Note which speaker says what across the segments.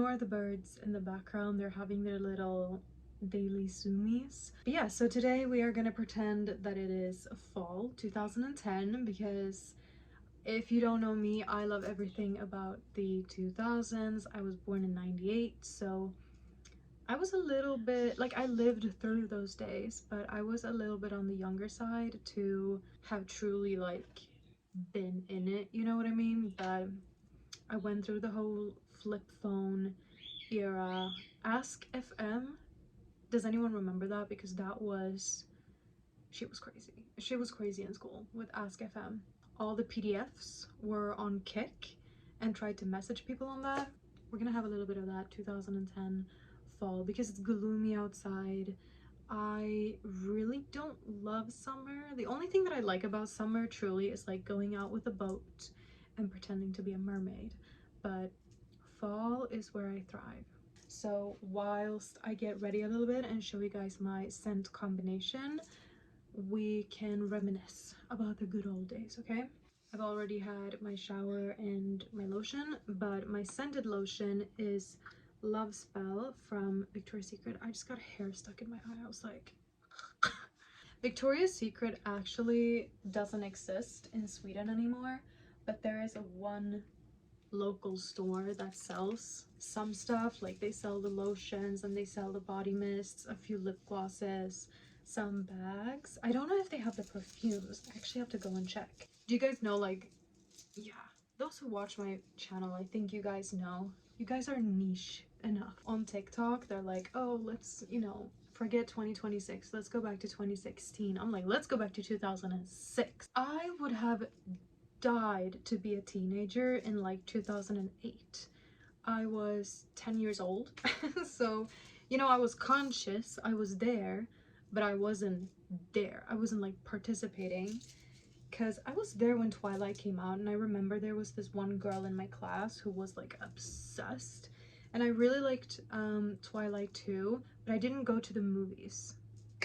Speaker 1: Ignore the birds in the background, they're having their little daily zoomies. But yeah, so today we are gonna pretend that it is fall 2010 because if you don't know me, I love everything about the 2000s. I was born in 98, so I was a little bit like, I lived through those days, but I was a little bit on the younger side to have truly like been in it, you know what I mean? But I went through the whole flip phone era. Ask FM, does anyone remember that? Because that was, she was crazy. She was crazy in school with Ask FM. All the PDFs were on Kick and tried to message people on that. We're gonna have a little bit of that 2010 fall because it's gloomy outside. I really don't love summer. The only thing that I like about summer truly is like going out with a boat and pretending to be a mermaid. But fall is where I thrive. So whilst I get ready a little bit and show you guys my scent combination, we can reminisce about the good old days, okay? I've already had my shower and my lotion, but my scented lotion is Love Spell from Victoria's Secret. I just got hair stuck in my eye. I was like, Victoria's Secret actually doesn't exist in Sweden anymore, but there is a one local store that sells some stuff. Like they sell the lotions and they sell the body mists, a few lip glosses, some bags. I don't know if they have the perfumes. I actually have to go and check. Do you guys know, like, yeah, those who watch my channel, I think you guys know, you guys are niche enough. On TikTok, they're like, oh, let's, you know, forget 2026, let's go back to 2016. I'm like, let's go back to 2006. I would have died to be a teenager in like 2008. I was 10 years old. So, you know, I was conscious, I was there, but I wasn't there. I wasn't like participating, because I was there when Twilight came out, and I remember there was this one girl in my class who was like obsessed, and I really liked Twilight too, but I didn't go to the movies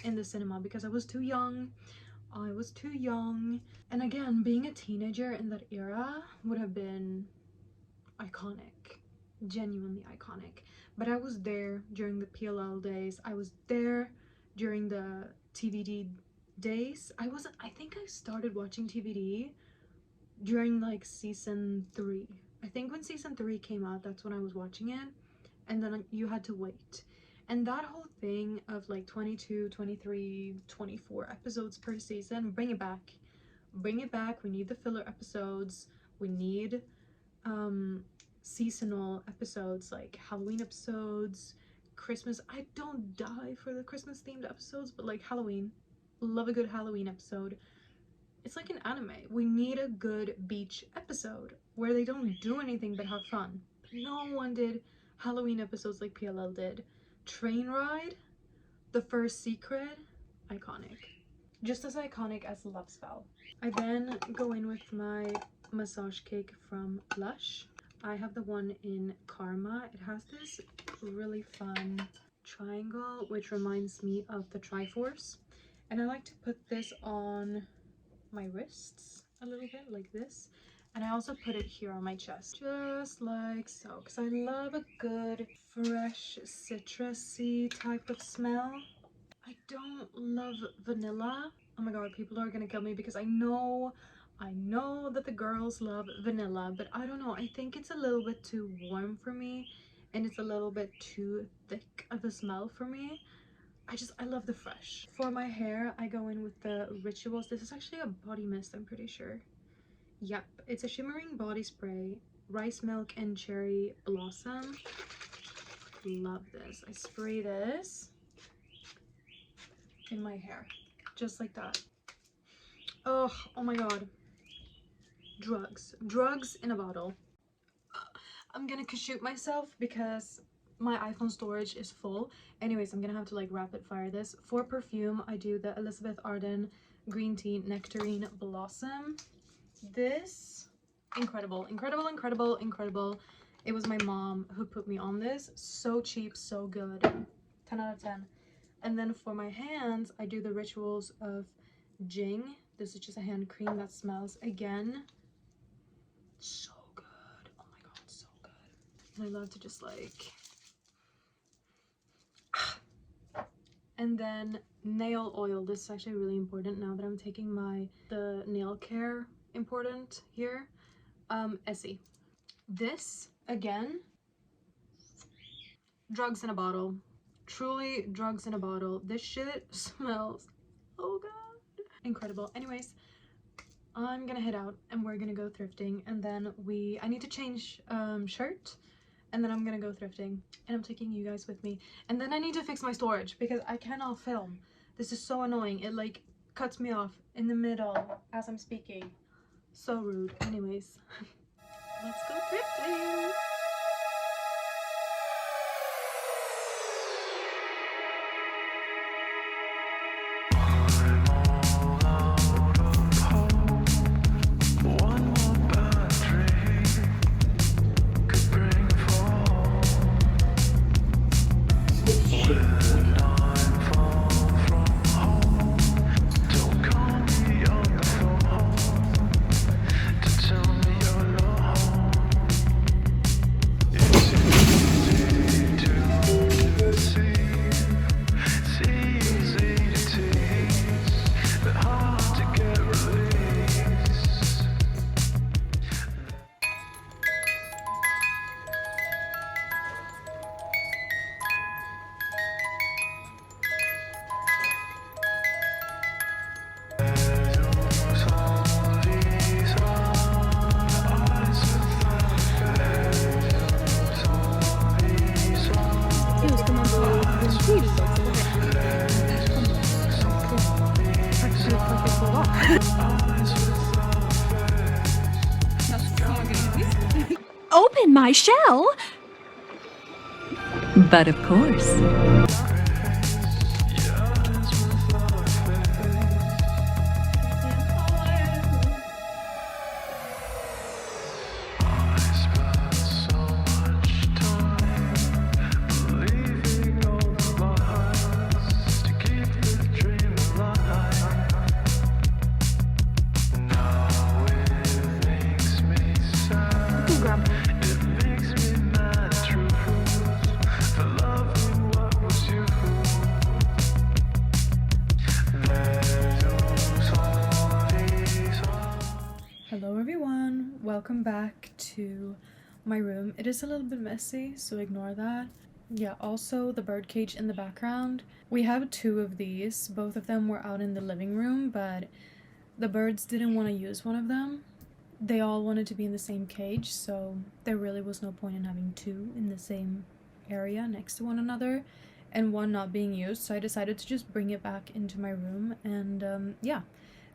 Speaker 1: in the cinema because I was too young. I was too young. And again, being a teenager in that era would have been iconic, genuinely iconic. But I was there during the PLL days. I was there during the TVD days. I think I started watching TVD during like season 3. I think when season 3 came out, that's when I was watching it. And then you had to wait. And that whole thing of like 22, 23, 24 episodes per season, bring it back. Bring it back. We need the filler episodes. We need seasonal episodes, like Halloween episodes, Christmas. I don't die for the Christmas themed episodes, but like Halloween. Love a good Halloween episode. It's like an anime. We need a good beach episode where they don't do anything but have fun. No one did Halloween episodes like PLL did. Train Ride, The First Secret, iconic. Just as iconic as Love Spell. I then go in with my massage cake from Lush. I have the one in Karma. It has this really fun triangle, which reminds me of the Triforce. And I like to put this on my wrists a little bit like this. And I also put it here on my chest, just like so, because I love a good fresh citrusy type of smell. I don't love vanilla. Oh my god, people are gonna kill me because I know that the girls love vanilla, but I don't know. I think it's a little bit too warm for me, and it's a little bit too thick of a smell for me. I love the fresh. For my hair, I go in with the Rituals. This is actually a body mist, I'm pretty sure. Yep, it's a shimmering body spray, rice milk and cherry blossom. Love this. I spray this in my hair, just like that. Oh my god. Drugs in a bottle. I'm gonna shoot myself because my iPhone storage is full. Anyways, I'm gonna have to like rapid fire this. For perfume, I do the Elizabeth Arden Green Tea Nectarine Blossom. This, incredible. It was my mom who put me on this. So cheap, so good. 10 out of 10. And then for my hands, I do the Rituals of Jing. This is just a hand cream that smells, again, so good. Oh my god, so good. I love to just like... And then nail oil. This is actually really important now that I'm taking the nail care important here. Essie. This, again, drugs in a bottle. Truly drugs in a bottle. This shit smells, oh god, incredible. Anyways, I'm gonna head out and we're gonna go thrifting, and then I need to change shirt, and then I'm gonna go thrifting, and I'm taking you guys with me. And then I need to fix my storage because I cannot film. This is so annoying. It like cuts me off in the middle as I'm speaking. So rude. Anyways, let's go thrifting.
Speaker 2: Open my shell? But of course.
Speaker 1: Hello everyone, welcome back to my room. It is a little bit messy, so ignore that. Yeah, also the bird cage in the background. We have two of these. Both of them were out in the living room, but the birds didn't want to use one of them. They all wanted to be in the same cage, so there really was no point in having two in the same area next to one another and one not being used, so I decided to just bring it back into my room. And yeah,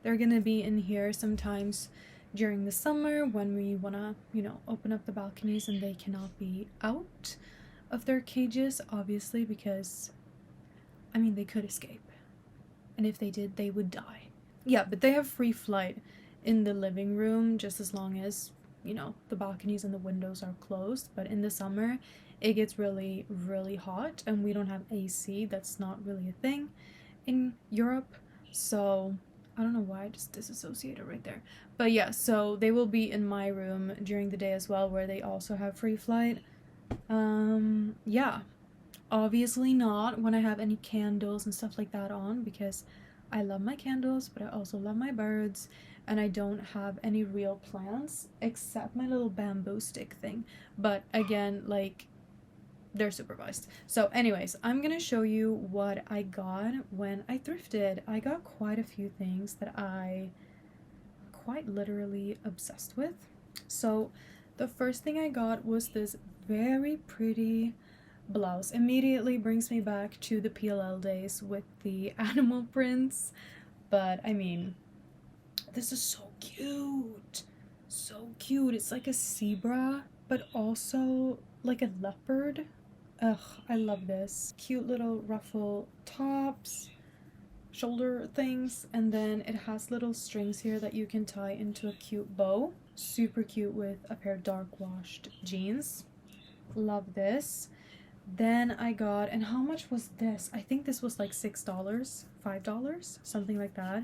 Speaker 1: they're gonna be in here sometimes during the summer when we want to, you know, open up the balconies and they cannot be out of their cages, obviously, because, I mean, they could escape. And if they did, they would die. Yeah, but they have free flight in the living room just as long as, you know, the balconies and the windows are closed. But in the summer, it gets really, really hot and we don't have AC. That's not really a thing in Europe. So I don't know why I just disassociated right there. But yeah, so they will be in my room during the day as well, where they also have free flight. Yeah, obviously not when I have any candles and stuff like that on, because I love my candles, but I also love my birds, and I don't have any real plants except my little bamboo stick thing. But again, like, they're supervised. So anyways, I'm gonna show you what I got when I thrifted. I got quite a few things that I quite literally obsessed with. So the first thing I got was this very pretty blouse. Immediately brings me back to the PLL days with the animal prints, but I mean, this is so cute. So cute. It's like a zebra, but also like a leopard. Ugh, I love this. Cute little ruffle tops, shoulder things, and then it has little strings here that you can tie into a cute bow. Super cute with a pair of dark washed jeans. Love this. Then I got, and how much was this? I think this was like $6, $5, something like that.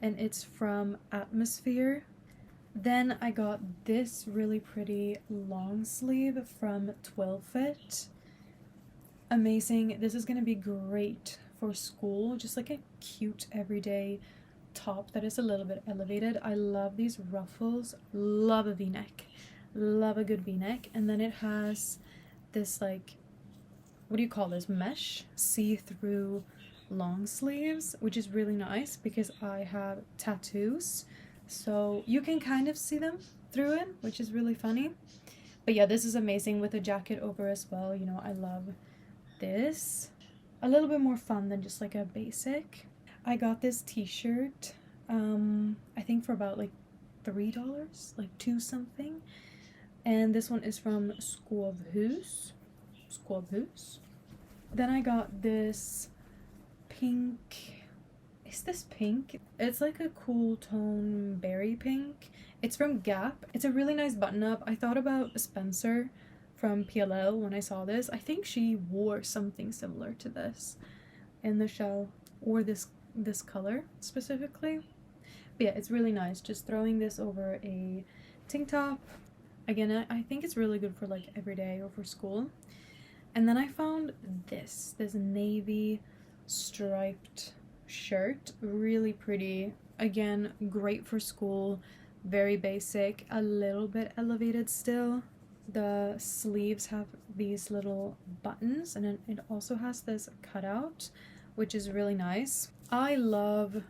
Speaker 1: And it's from Atmosphere. Then I got this really pretty long sleeve from Twilfit. Amazing. This is going to be great for school, just like a cute everyday top that is a little bit elevated. I love these ruffles. Love a v-neck. Love a good v-neck. And then it has this, like, what do you call this, mesh see-through long sleeves, which is really nice because I have tattoos, so you can kind of see them through it, which is really funny. But yeah, this is amazing with a jacket over as well. You know, I love this. A little bit more fun than just like a basic. I got this t-shirt I think for about like $3, like 2 something, and this one is from Skåvhus. Then I got this pink, is this pink? It's like a cool tone berry pink. It's from Gap. It's a really nice button up. I thought about Spencer from PLL when I saw this. I think she wore something similar to this in the show, or this color specifically. But yeah, it's really nice. Just throwing this over a tank top. Again, I think it's really good for like every day or for school. And then I found this navy striped shirt. Really pretty. Again, great for school. Very basic. A little bit elevated still. The sleeves have these little buttons, and it also has this cutout, which is really nice. I love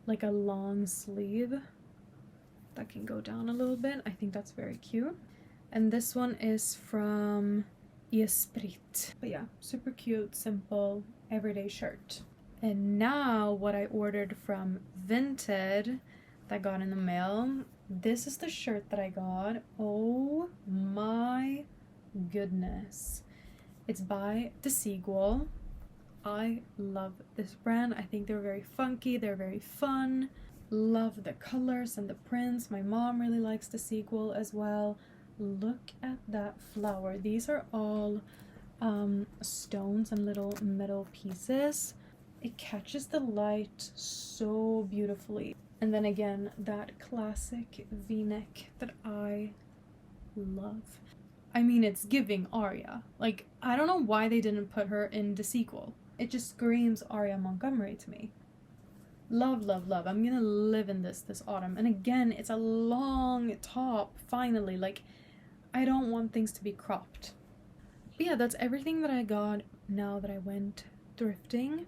Speaker 1: like a long sleeve that can go down a little bit. I think that's very cute. And this one is from Esprit. But yeah, super cute, simple, everyday shirt. And now what I ordered from Vinted that I got in the mail. This is the shirt that I got. Oh my goodness. It's by Desigual. I love this brand. I think they're very funky, they're very fun. Love the colors and the prints. My mom really likes Desigual as well. Look at that flower. These are all stones and little metal pieces. It catches the light so beautifully. And then again, that classic v-neck that I love. I mean, it's giving Aria. Like, I don't know why they didn't put her in the sequel. It just screams Aria Montgomery to me. Love, love, love. I'm gonna live in this autumn. And again, it's a long top, finally. Like, I don't want things to be cropped. But yeah, that's everything that I got now that I went thrifting.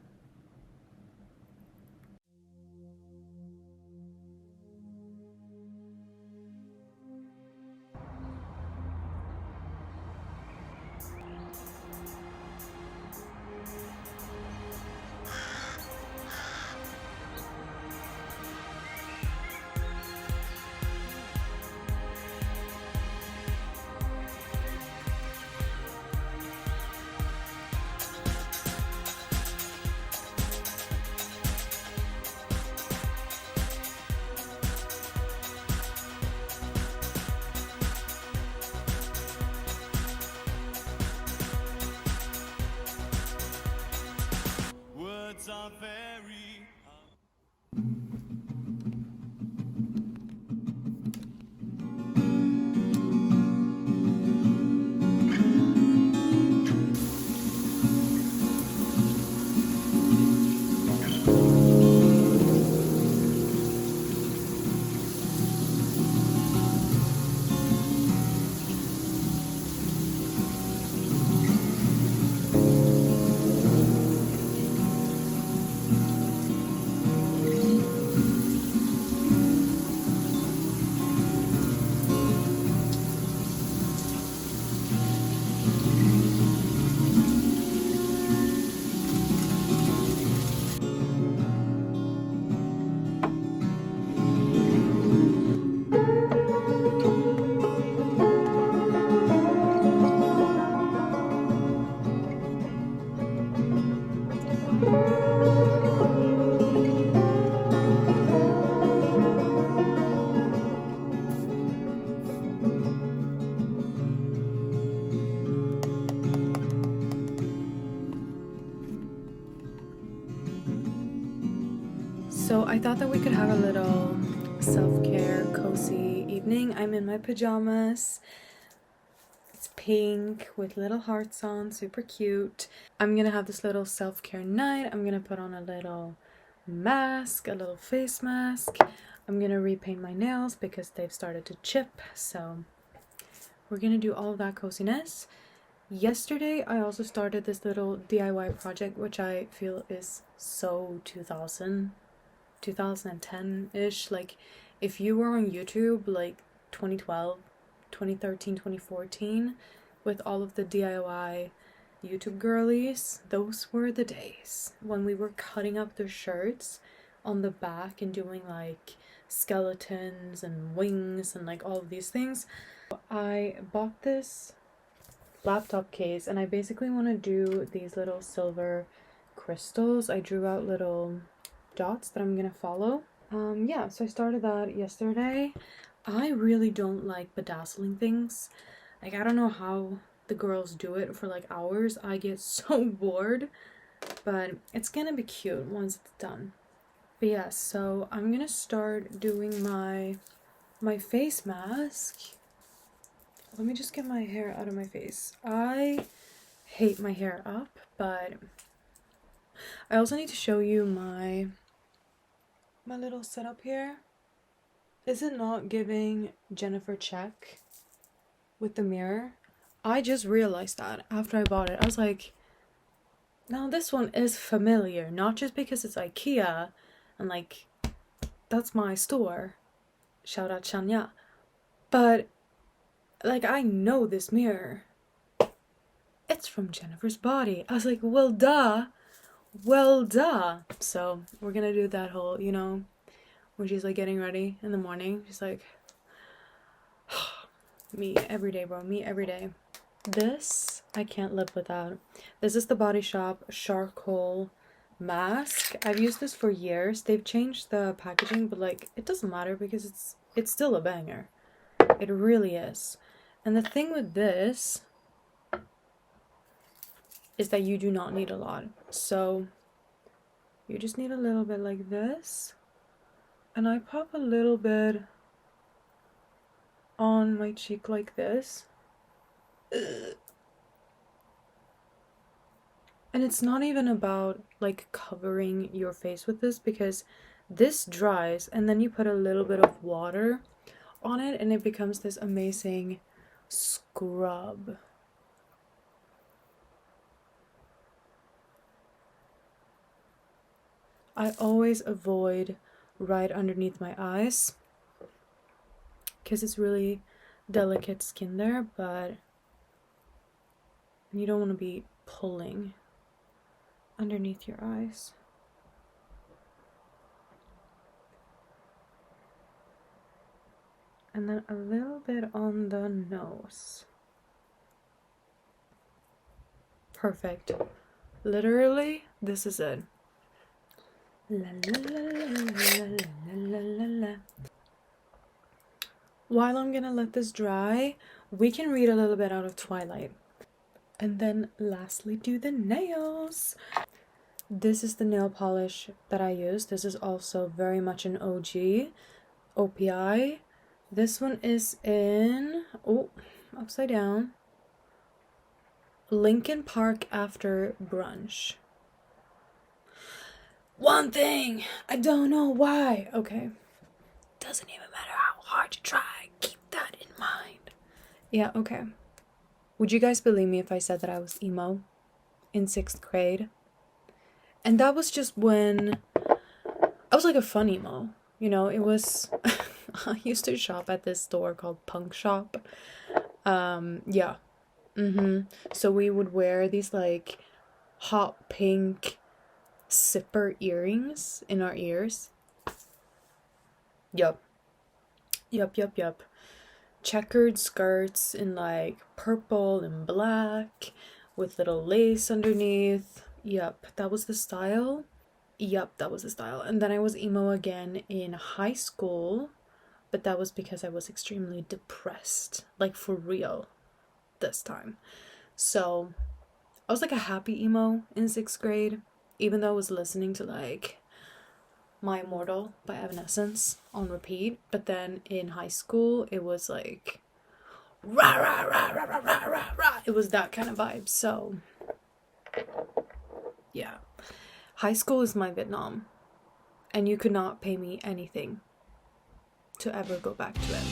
Speaker 3: Are very So I thought that we could have a little
Speaker 1: self-care cozy evening. I'm in my pajamas. It's pink with little hearts on, super cute. I'm gonna have this little self-care night. I'm gonna put on a little mask, a little face mask. I'm gonna repaint my nails because they've started to chip, so we're gonna do all of that coziness. Yesterday I also started this little DIY project, which I feel is so 2010-ish. Like, if you were on YouTube like 2012, 2013, 2014, with all of the DIY YouTube girlies, those were the days when we were cutting up their shirts on the back and doing like skeletons and wings and like all of these things. I bought this laptop case and I basically want to do these little silver crystals. I drew out little dots that I'm gonna follow. Yeah, so I started that yesterday. I really don't like bedazzling things. Like, I don't know how the girls do it for like hours. I get so bored, but it's gonna be cute once it's done. But yeah, so I'm gonna start doing my face mask. Let me just get my hair out of my face. I hate my hair up, but I also need to show you my little setup here. Is it not giving Jennifer Check with the mirror? I just realized that after I bought it. I was like, now this one is familiar, not just because it's IKEA and like that's my store. Shout out Shania. But like, I know this mirror. It's from Jennifer's Body. I was like, well, duh. Well, duh. So we're gonna do that whole, you know, when she's like getting ready in the morning. She's like, me every day, bro. Me every day. This, I can't live without. This is the Body Shop charcoal mask. I've used this for years. They've changed the packaging, but like, it doesn't matter because it's still a banger. It really is. And the thing with this is that you do not need a lot. So you just need a little bit like this. And I pop a little bit on my cheek like this. And it's not even about like covering your face with this, because this dries and then you put a little bit of water on it and it becomes this amazing scrub. I always avoid right underneath my eyes because it's really delicate skin there, but you don't want to be pulling underneath your eyes. And then a little bit on the nose. Perfect. Literally, this is it. La, la, la, la, la, la, la, la. While I'm gonna let this dry, we can read a little bit out of Twilight. And then lastly, do the nails. This is the nail polish that I use. This is also very much an OG, OPI. This one is in, oh, upside down, Lincoln Park After Brunch. One thing, I don't know why. Okay, doesn't even matter how hard you try, keep that in mind. Yeah, okay. Would you guys believe me if I said that I was emo in 6th grade? And that was just when I was like a fun emo, you know. It was I used to shop at this store called Punk Shop. Yeah. So we would wear these like hot pink zipper earrings in our ears. Yup. Checkered skirts in like purple and black with little lace underneath. Yup, that was the style. And then I was emo again in high school, but that was because I was extremely depressed, like for real this time. So I was like a happy emo in 6th grade, even though I was listening to like My Immortal by Evanescence on repeat. But then in high school, it was like rah rah rah rah rah rah rah rah. It was that kind of vibe. So yeah, high school is my Vietnam, and you could not pay me anything to ever go back to it.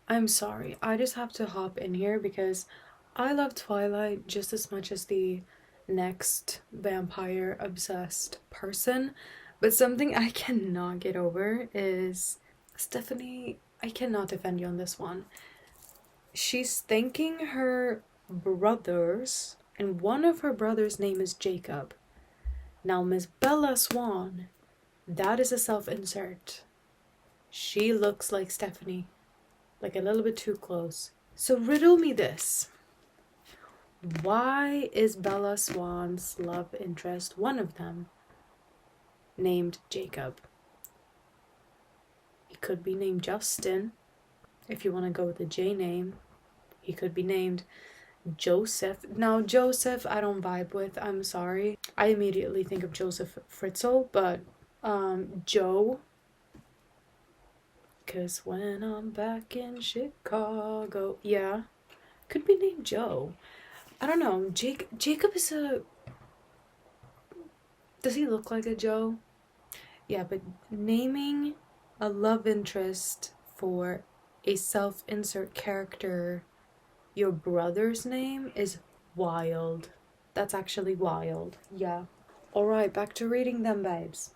Speaker 1: I'm sorry, I just have to hop in here because I love Twilight just as much as the next vampire obsessed person, but something I cannot get over is Stephanie. I cannot defend you on this one. She's thanking her brothers, and one of her brothers' name is Jacob. Now, Miss Bella Swan, that is a self-insert. She looks like Stephanie. Like a little bit too close. So riddle me this. Why is Bella Swan's love interest, one of them, named Jacob? He could be named Justin. If you want to go with a J name, he could be named Joseph. Now, Joseph, I don't vibe with. I'm sorry. I immediately think of Joseph Fritzl, but Joe. Cause when I'm back in Chicago, yeah, could be named Joe. I don't know. Jacob is a. Does he look like a Joe? Yeah, but naming a love interest for a self-insert character, your brother's name, is wild. That's actually wild. Yeah. All right, back to reading them, babes.